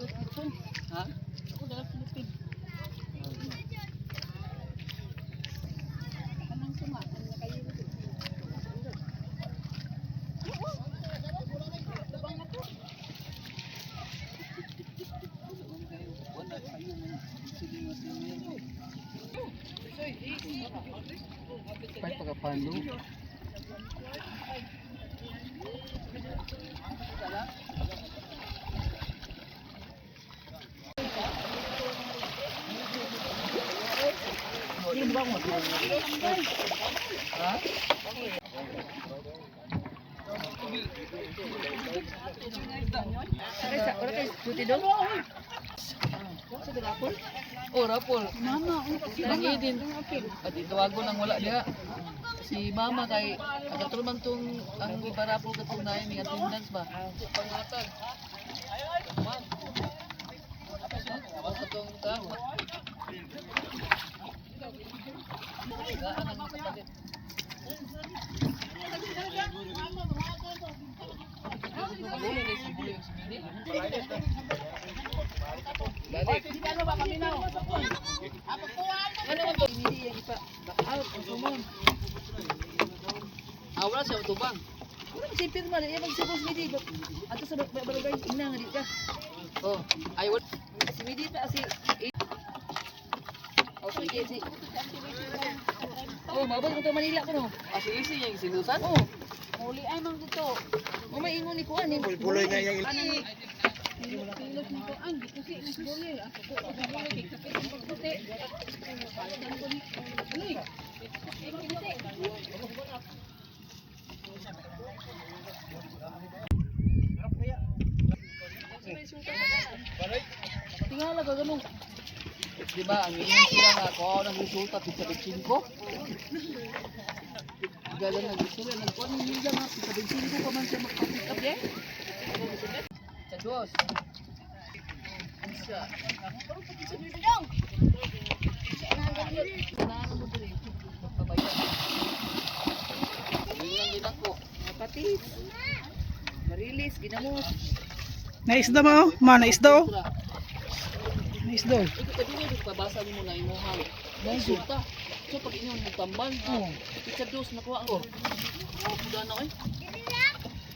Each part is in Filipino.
Ha? Ako dalang Pilipin. Anong suma? Ano na kayo? Labang na to. Pag pagkapalo. Ha? Wala kayo duty doon? Sa rapol? Oh, rapol. Mama, nangi din. At itawago nang wala niya. Si mama kay agatulman tong ang iba rapol katong naay ni attendance ba? Pangatan. Man. Ako katong tama. Gaan ang kapalit. Balik. Ano ang to? Hindi yung ipa. Back out. Ang sumon. Wala siya utubang. Wala mo sipir man. Iya magsipos midi. Ato sa barangay. Ina nga di ka. Oh. Ay wala. Si midi pa si... Oh, sige. Oh, mabot ko to Manila ko no. Si Isi yung sinusan? Oh. Muli ay mang dito. May ingon ni Kuan. Puloy nga yung Pilos ni Kuan. Di kasi nasbuli. Ako ko sa buli. Kapit ang pagputi. Uy. Tingala ka ganun. Diba, ang iyon sila nga ako nang resulta sa 5. Galang nag-isula, nagkuhan ng nila nga, sa 5 pa man siya mag-pick up eh. Sa Diyos. Ano siya? Kailangan mo din. Magpabayad. Tingnan din ako. Mapatis. Marilis, ginamos. naisda mo, naisda oh. Naisda oh. Ito kadili, pabasa mo na imuhang. Resulta. So pag inyo magtambal, sa Diyos nakuha ang buda na kayo.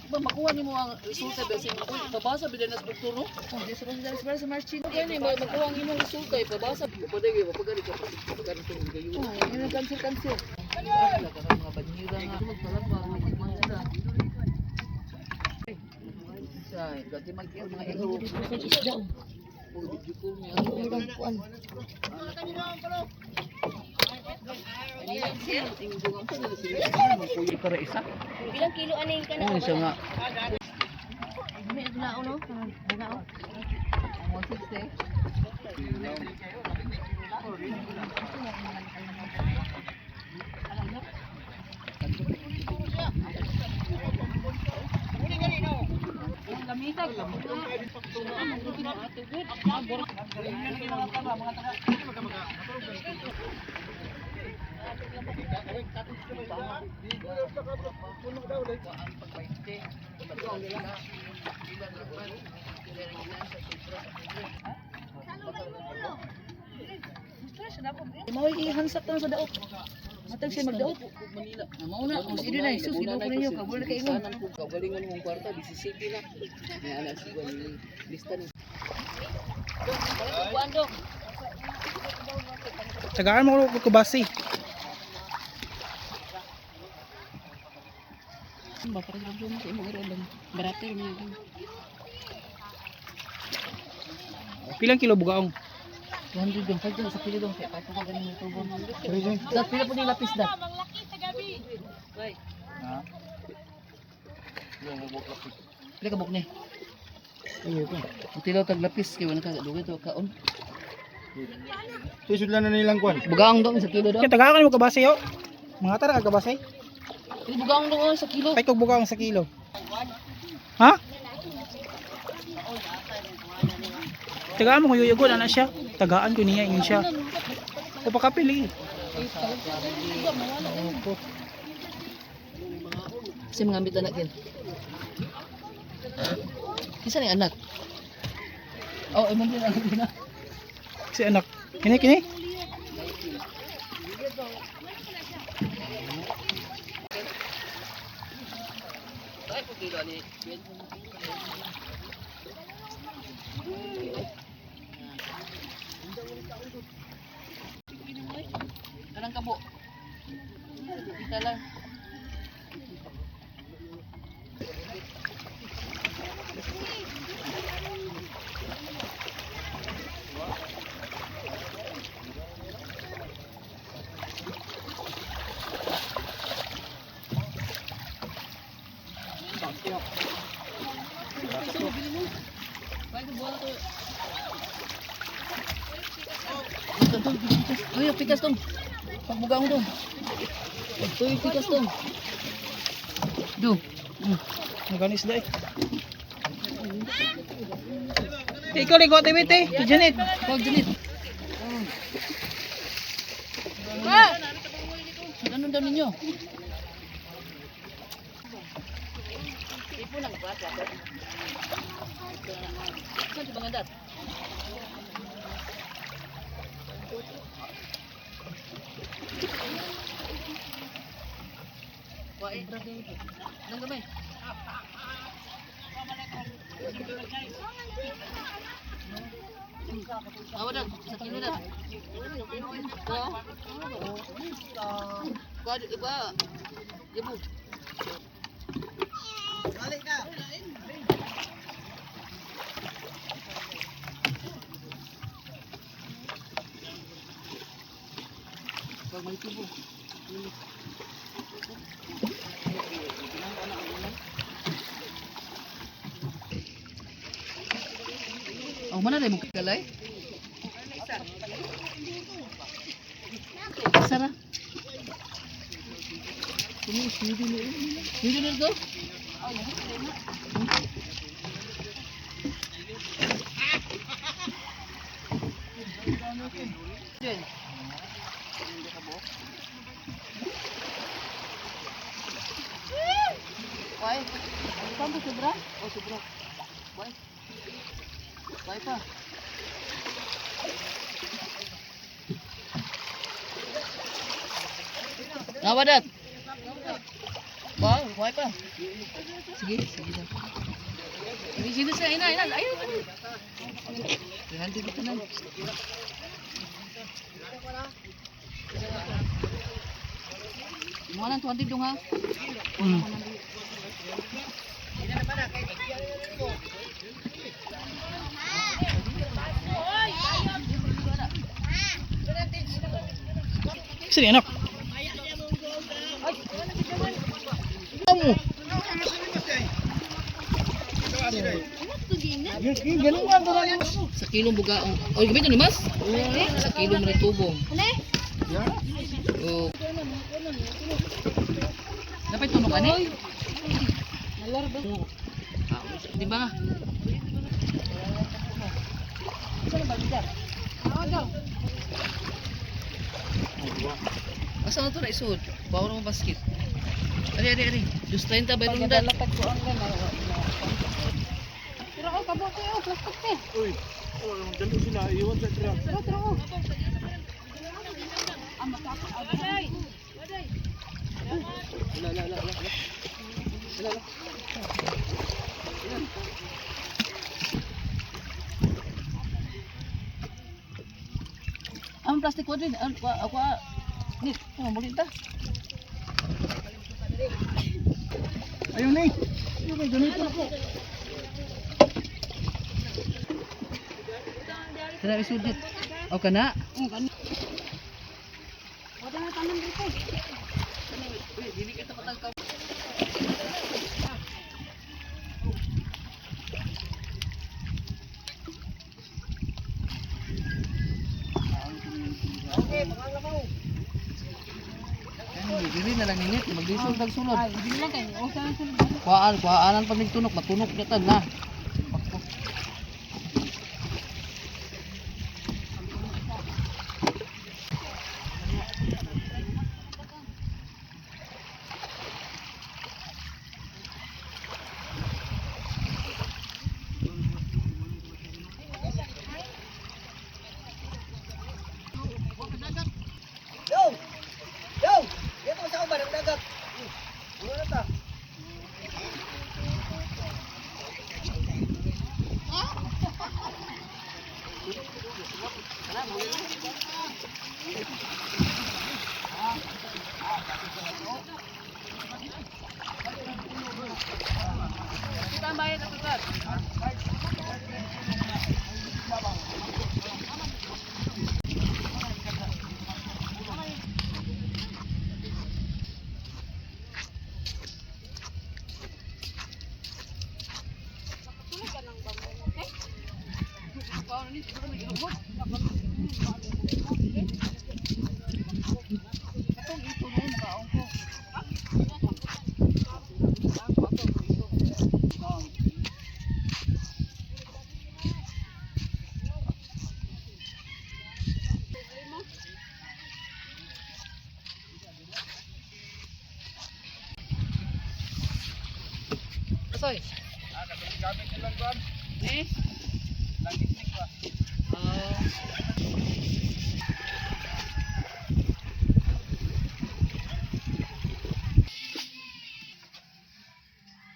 Diba makuha niyo mo ang resulta kasi pabasa bila na sa pagturo. Diyos ko sa marching. Yan eh, makuha ang imong resulta eh, pabasa. Papadagay, mapagari ka pa. Pagari ka ng gayon. Yun ang cancel. Wala ka ng mga banyira nga. Magpalat pa, magpagman sila. Say, gati mag-iyo mga ilo. Isda. Video ko niya. Ang kuan. Para isa. Ilang kilo ano yung kana? Isa nga. May adlao no? Adlao. 160. Mao ihansak lang sa daot. Matag siya magdaot. Manila. Mao na, kung sige na, sus, ginuko ninyo, kabul na kayo ingon. Kagalingan mong kwarta, bisisiki na. May anak siya ni lista ni. Kuando. Tagaan mo ko kubasi. Bakit lang mo sa imong ron barater niya. Pilang kilo bugaong? 100 yung 5 sa kilo dong kaya pa ganin ng tubo. Dat pila po ni lapis dat. Right. Ha? Pila ka buk ni? Iyo ko. Buti daw tag lapis kay wala ka dugay to kaon. Susud lang na nilang kwan. Bugaong dong sa kilo daw. Kaya tagaan mo kabasi yo. Mga tara ka kabasi. Bugaong dong sa kilo. Ay kog bugaong sa kilo. Ha? Tagaan mo kung yuyugon ana siya. Tagaan ko niya ingon siya. O pakapili. Kasi mga ambit anak yan. Kisa ni anak? Oh, emang din ang na. Si anak. Kini kini. Ay, pag kilo ni. Kanang kabo. Kita lang. Uy, pikas tong. Pagbuga mo dong. Uy, pikas tong. Do. Maganis dai. Ikaw ligo tibit eh. Si Janet. Pag Janet. Ma! Ano daw ninyo? Ipo lang ba? Saan si Bangadat? Wae. Nang gamay. Awadan, sa kilo na. Ko iba. Ibu. Balik ka. Pag may tubo. Oh, mana rin mo kalay? Sara. Ini video ni to. Jen. Why? Kamu sobra? Oh, sobra. Why? Why pa? Nawadat. Wow, why pa? Sige, sige na. Sino sa ina, ayaw. Nanti dito na. Mo nang 20 dong ha. Sini anak. Kamu. Sa kilong bugaong. Oh, gabi ni mas? Sa kilong man tubong. Oh. Dapat tunog ani? Di ba nga? Asa na ito na isod? Bawa mo basket. Ari. Just 30 ba yung dad? Pero ako kabo ko yung plastic te. Uy, wala mong dalo sila. Iwan sa truck. Tara. Ang matapos abay. Ang plastic ko din. Ako ni, mo ta. Ayun ni. Tara isudit. O kana? Wala na tanan dito. Dili kita patangkaw. Dili na lang ninit, maglisod tag sulod. Ay, hindi lang kayo. O saan sulod? Kuhaan pa nagtunok, matunok nitan na. Kita ang bayad ako ka. Soy. Eh?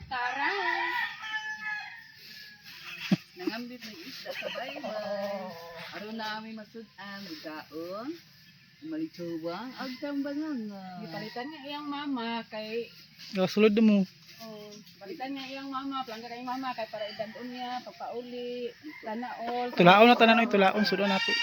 Tara. Nangambit ng isda sa baybay. Aron na kami masudan, bugaon, malituwang, agtambanan na. Gipalitan niya iyang mama kay Sulod mo. balitan niya iyang mama, plangga kay mama kay para idadon niya pagpauli, tanaol. Tulaon na tanan, tulaon, sudan nato.